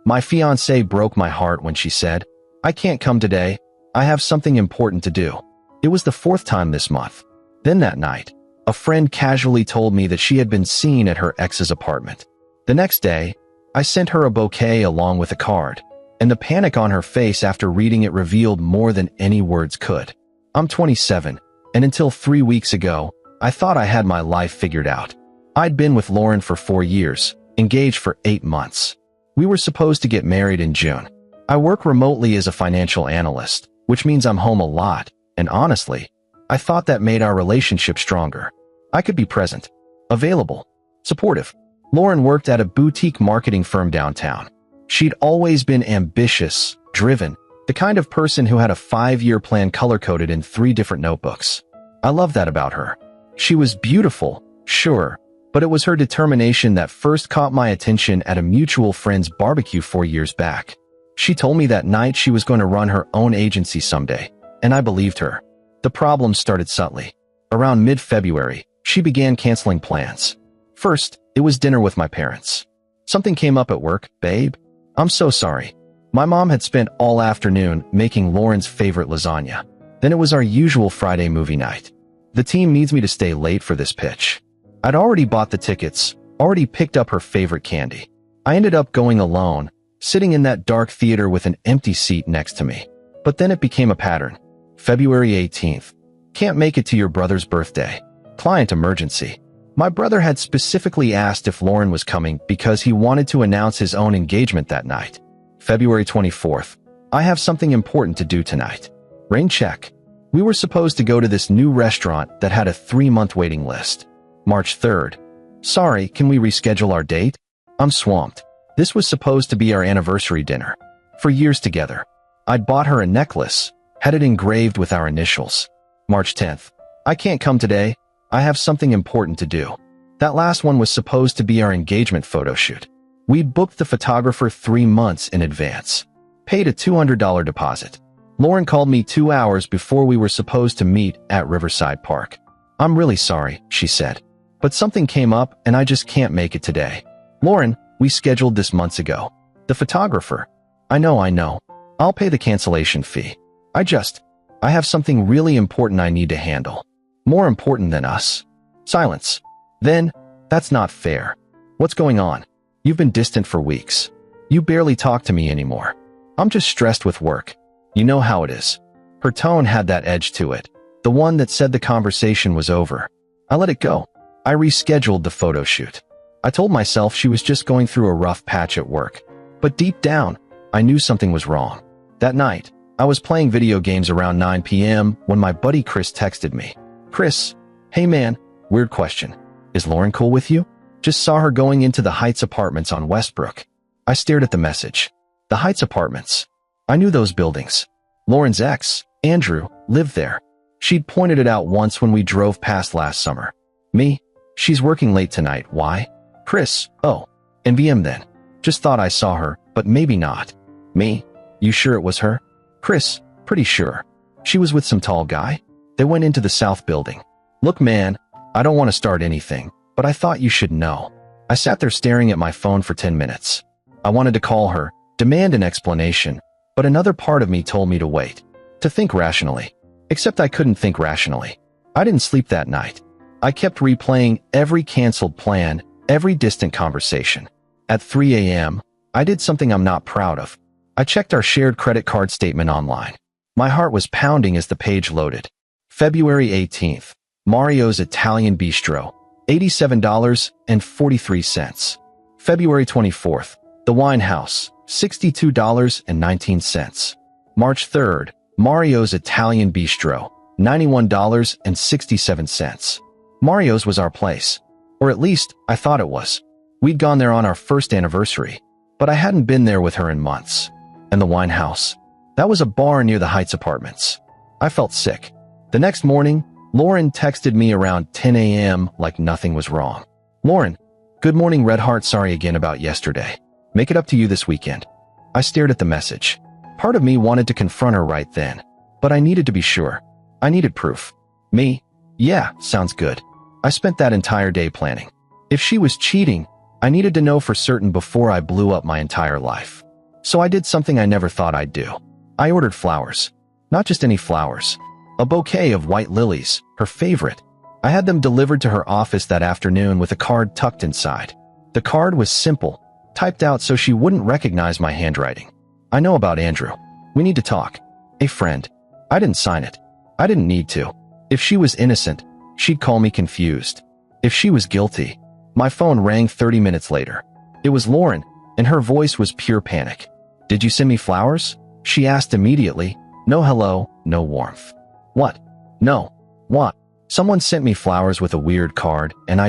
My fiancée broke my heart when she said, "I can't come today. I have something important to do." It was the fourth time this month. Then that night, a friend casually told me that she had been seen at her ex's apartment. The next day, I sent her a bouquet along with a card, and the panic on her face after reading it revealed more than any words could. I'm 27, and until 3 weeks ago, I thought I had my life figured out. I'd been with Lauren for 4 years, engaged for 8 months. We were supposed to get married in June. I work remotely as a financial analyst, which means I'm home a lot, and honestly, I thought that made our relationship stronger. I could be present, available, supportive. Lauren worked at a boutique marketing firm downtown. She'd always been ambitious, driven, the kind of person who had a 5-year plan color-coded in 3 different notebooks. I love that about her. She was beautiful, sure, but it was her determination that first caught my attention at a mutual friend's barbecue 4 years back. She told me that night she was going to run her own agency someday, and I believed her. The problem started subtly. Around mid-February, she began canceling plans. First, it was dinner with my parents. "Something came up at work, babe. I'm so sorry." My mom had spent all afternoon making Lauren's favorite lasagna. Then it was our usual Friday movie night. The team needs me to stay late for this pitch. I'd already bought the tickets, already picked up her favorite candy. I ended up going alone, sitting in that dark theater with an empty seat next to me. But then it became a pattern. February 18th. Can't make it to your brother's birthday. Client emergency. My brother had specifically asked if Lauren was coming because he wanted to announce his own engagement that night. February 24th. I have something important to do tonight. Rain check. We were supposed to go to this new restaurant that had a 3-month waiting list. March 3rd. Sorry, can we reschedule our date? I'm swamped. This was supposed to be our anniversary dinner. For years together. I'd bought her a necklace, had it engraved with our initials. March 10th. I can't come today. I have something important to do. That last one was supposed to be our engagement photo shoot. We'd booked the photographer 3 months in advance. Paid a $200 deposit. Lauren called me 2 hours before we were supposed to meet at Riverside Park. "I'm really sorry," she said. "But something came up and I just can't make it today." "Lauren, we scheduled this months ago." "The photographer." I know. I'll pay the cancellation fee. I have something really important I need to handle. More important than us." Silence. Then, "That's not fair. What's going on? You've been distant for weeks. You barely talk to me anymore." "I'm just stressed with work. You know how it is." Her tone had that edge to it, the one that said the conversation was over. I let it go. I rescheduled the photo shoot. I told myself she was just going through a rough patch at work. But deep down, I knew something was wrong. That night, I was playing video games around 9 p.m. when my buddy Chris texted me. "Chris, hey man, weird question. Is Lauren cool with you? Just saw her going into the Heights apartments on Westbrook." I stared at the message. The Heights apartments. I knew those buildings. Lauren's ex, Andrew, lived there. She'd pointed it out once when we drove past last summer. Me? She's working late tonight. Why? Chris, oh, NVM then. Just thought I saw her, but maybe not. Me? You sure it was her? Chris, pretty sure. She was with some tall guy? They went into the south building. Look man, I don't want to start anything, but I thought you should know. I sat there staring at my phone for 10 minutes. I wanted to call her, demand an explanation, but another part of me told me to wait. To think rationally. Except I couldn't think rationally. I didn't sleep that night. I kept replaying every canceled plan, every distant conversation. At 3 a.m., I did something I'm not proud of. I checked our shared credit card statement online. My heart was pounding as the page loaded. February 18th, Mario's Italian Bistro, $87.43. February 24th, The Wine House, $62.19. March 3rd, Mario's Italian Bistro, $91.67. Mario's was our place. Or at least, I thought it was. We'd gone there on our first anniversary, but I hadn't been there with her in months. And the Wine House. That was a bar near the Heights apartments. I felt sick. The next morning, Lauren texted me around 10 a.m. like nothing was wrong. "Lauren, good morning Red Heart, sorry again about yesterday. Make it up to you this weekend." I stared at the message. Part of me wanted to confront her right then, but I needed to be sure. I needed proof. Me? Yeah, sounds good. I spent that entire day planning. If she was cheating, I needed to know for certain before I blew up my entire life. So I did something I never thought I'd do. I ordered flowers. Not just any flowers. A bouquet of white lilies, her favorite. I had them delivered to her office that afternoon with a card tucked inside. The card was simple, typed out so she wouldn't recognize my handwriting. I know about Andrew. We need to talk. A friend. I didn't sign it. I didn't need to. If she was innocent, she'd call me confused. If she was guilty. My phone rang 30 minutes later. It was Lauren, and her voice was pure panic. Did you send me flowers? She asked immediately. No hello, no warmth. What? No. What? Someone sent me flowers with a weird card, and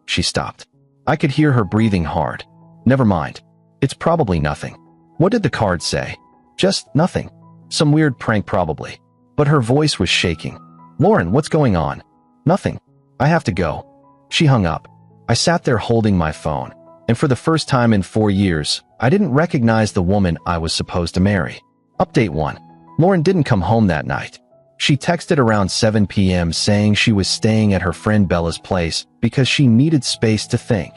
she stopped. I could hear her breathing hard. Never mind. It's probably nothing. What did the card say? Just nothing. Some weird prank probably. But her voice was shaking. Lauren, what's going on? Nothing. I have to go. She hung up. I sat there holding my phone, and for the first time in 4 years, I didn't recognize the woman I was supposed to marry. Update 1. Lauren didn't come home that night. She texted around 7 p.m. saying she was staying at her friend Bella's place because she needed space to think.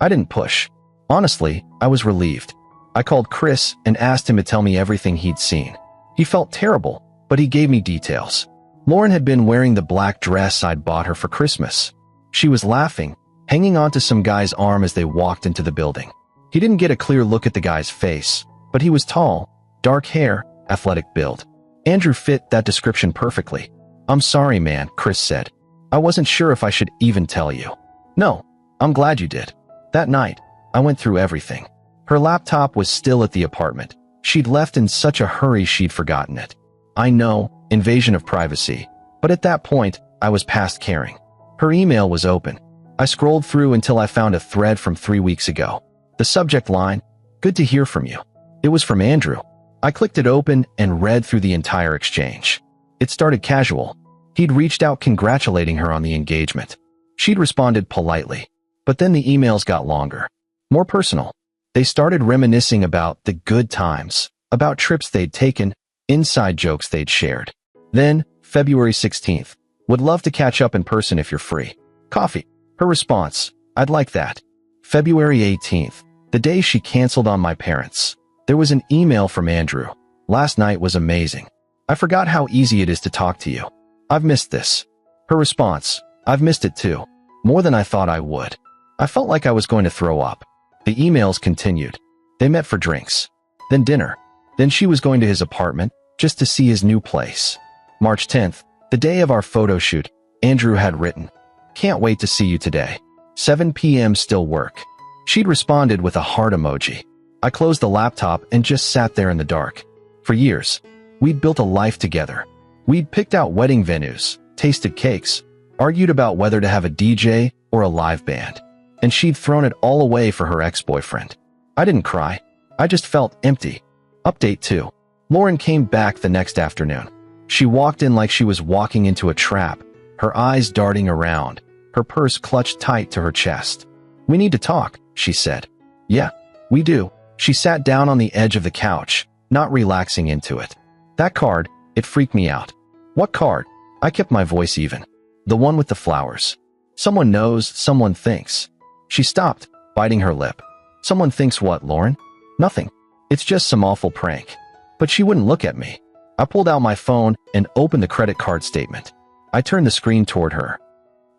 I didn't push. Honestly, I was relieved. I called Chris and asked him to tell me everything he'd seen. He felt terrible, but he gave me details. Lauren had been wearing the black dress I'd bought her for Christmas. She was laughing, hanging onto some guy's arm as they walked into the building. He didn't get a clear look at the guy's face, but he was tall, dark hair, athletic build. Andrew fit that description perfectly. I'm sorry, man, Chris said. I wasn't sure if I should even tell you. No, I'm glad you did. That night, I went through everything. Her laptop was still at the apartment. She'd left in such a hurry she'd forgotten it. I know, invasion of privacy, but at that point, I was past caring. Her email was open. I scrolled through until I found a thread from 3 weeks ago. The subject line, good to hear from you. It was from Andrew. I clicked it open and read through the entire exchange. It started casual. He'd reached out congratulating her on the engagement. She'd responded politely. But then the emails got longer. More personal. They started reminiscing about the good times, about trips they'd taken, inside jokes they'd shared. Then, February 16th. Would love to catch up in person if you're free. Coffee. Her response, I'd like that. February 18th. The day she canceled on my parents. There was an email from Andrew. Last night was amazing. I forgot how easy it is to talk to you. I've missed this. Her response, I've missed it too. More than I thought I would. I felt like I was going to throw up. The emails continued. They met for drinks. Then dinner. Then she was going to his apartment, just to see his new place. March 10th, the day of our photo shoot, Andrew had written, can't wait to see you today. 7 p.m. still work. She'd responded with a heart emoji. I closed the laptop and just sat there in the dark. For years, we'd built a life together. We'd picked out wedding venues, tasted cakes, argued about whether to have a DJ or a live band. And she'd thrown it all away for her ex-boyfriend. I didn't cry. I just felt empty. Update 2. Lauren came back the next afternoon. She walked in like she was walking into a trap, her eyes darting around, her purse clutched tight to her chest. We need to talk, she said. Yeah, we do. She sat down on the edge of the couch, not relaxing into it. That card, it freaked me out. What card? I kept my voice even. The one with the flowers. Someone knows, someone thinks. She stopped, biting her lip. Someone thinks what, Lauren? Nothing. It's just some awful prank. But she wouldn't look at me. I pulled out my phone and opened the credit card statement. I turned the screen toward her.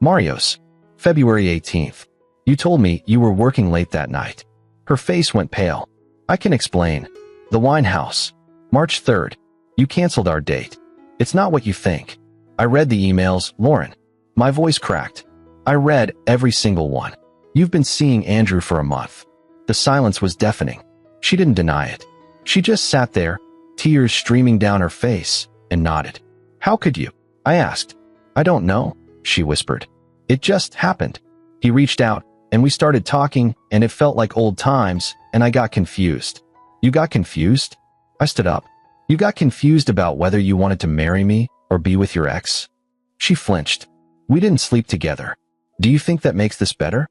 Mario's. February 18th. You told me you were working late that night. Her face went pale. I can explain. The wine house. March 3rd. You canceled our date. It's not what you think. I read the emails, Lauren. My voice cracked. I read every single one. You've been seeing Andrew for a month. The silence was deafening. She didn't deny it. She just sat there, tears streaming down her face, and nodded. How could you? I asked. I don't know, she whispered. It just happened. He reached out, and we started talking, and it felt like old times, and I got confused. You got confused? I stood up. You got confused about whether you wanted to marry me or be with your ex? She flinched. We didn't sleep together. Do you think that makes this better?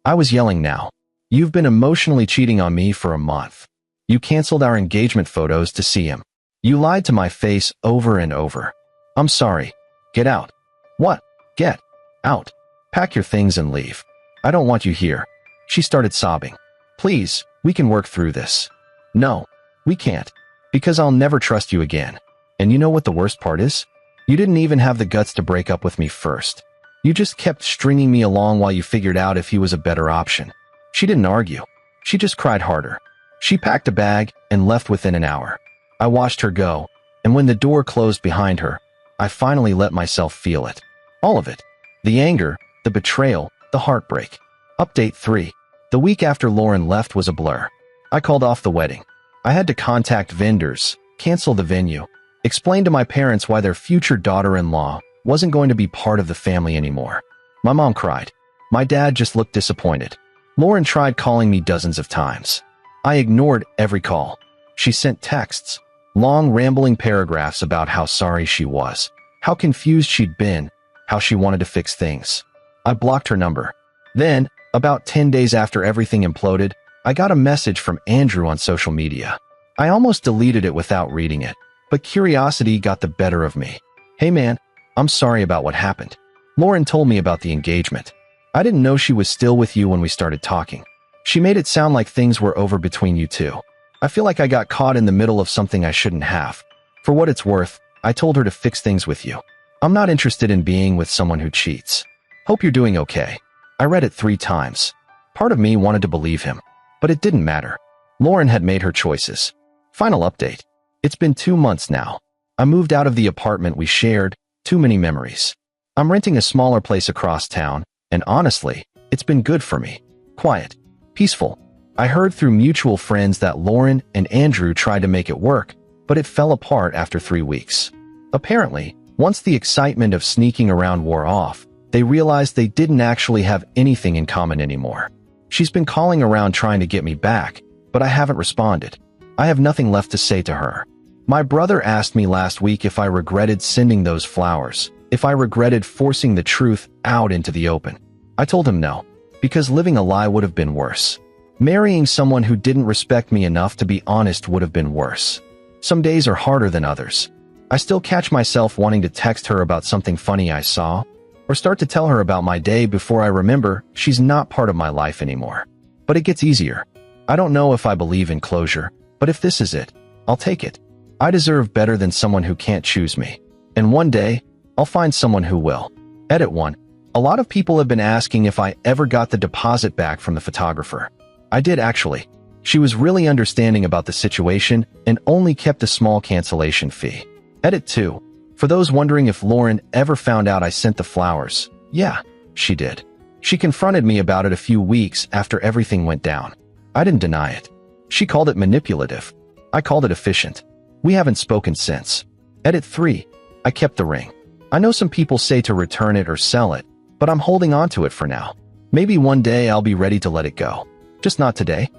I was yelling now. You've been emotionally cheating on me for a month. You canceled our engagement photos to see him. You lied to my face over and over. I'm sorry. Get out. What? Get out. Pack your things and leave. I don't want you here. She started sobbing. Please, we can work through this. No. We can't. Because I'll never trust you again. And you know what the worst part is? You didn't even have the guts to break up with me first. You just kept stringing me along while you figured out if he was a better option. She didn't argue. She just cried harder. She packed a bag and left within an hour. I watched her go, and when the door closed behind her, I finally let myself feel it. All of it. The anger, the betrayal, the heartbreak. Update 3. The week after Lauren left was a blur. I called off the wedding. I had to contact vendors, cancel the venue, explain to my parents why their future daughter-in-law wasn't going to be part of the family anymore. My mom cried. My dad just looked disappointed. Lauren tried calling me dozens of times. I ignored every call. She sent texts, long rambling paragraphs about how sorry she was, how confused she'd been, how she wanted to fix things. I blocked her number. Then, about 10 days after everything imploded, I got a message from Andrew on social media. I almost deleted it without reading it, but curiosity got the better of me. Hey man, I'm sorry about what happened. Lauren told me about the engagement. I didn't know she was still with you when we started talking. She made it sound like things were over between you two. I feel like I got caught in the middle of something I shouldn't have. For what it's worth, I told her to fix things with you. I'm not interested in being with someone who cheats. Hope you're doing okay. I read it 3 times. Part of me wanted to believe him, but it didn't matter. Lauren had made her choices. Final update. It's been 2 months now. I moved out of the apartment we shared. Too many memories. I'm renting a smaller place across town, and honestly, it's been good for me. Quiet. Peaceful. I heard through mutual friends that Lauren and Andrew tried to make it work, but it fell apart after 3 weeks. Apparently, once the excitement of sneaking around wore off, they realized they didn't actually have anything in common anymore. She's been calling around trying to get me back, but I haven't responded. I have nothing left to say to her. My brother asked me last week if I regretted sending those flowers, if I regretted forcing the truth out into the open. I told him no, because living a lie would have been worse. Marrying someone who didn't respect me enough to be honest would have been worse. Some days are harder than others. I still catch myself wanting to text her about something funny I saw, or start to tell her about my day before I remember she's not part of my life anymore. But it gets easier. I don't know if I believe in closure, but if this is it, I'll take it. I deserve better than someone who can't choose me. And one day, I'll find someone who will. Edit 1. A lot of people have been asking if I ever got the deposit back from the photographer. I did actually. She was really understanding about the situation and only kept a small cancellation fee. Edit 2. For those wondering if Lauren ever found out I sent the flowers, yeah, she did. She confronted me about it a few weeks after everything went down. I didn't deny it. She called it manipulative. I called it efficient. We haven't spoken since. Edit 3. I kept the ring. I know some people say to return it or sell it, but I'm holding on to it for now. Maybe one day I'll be ready to let it go. Just not today.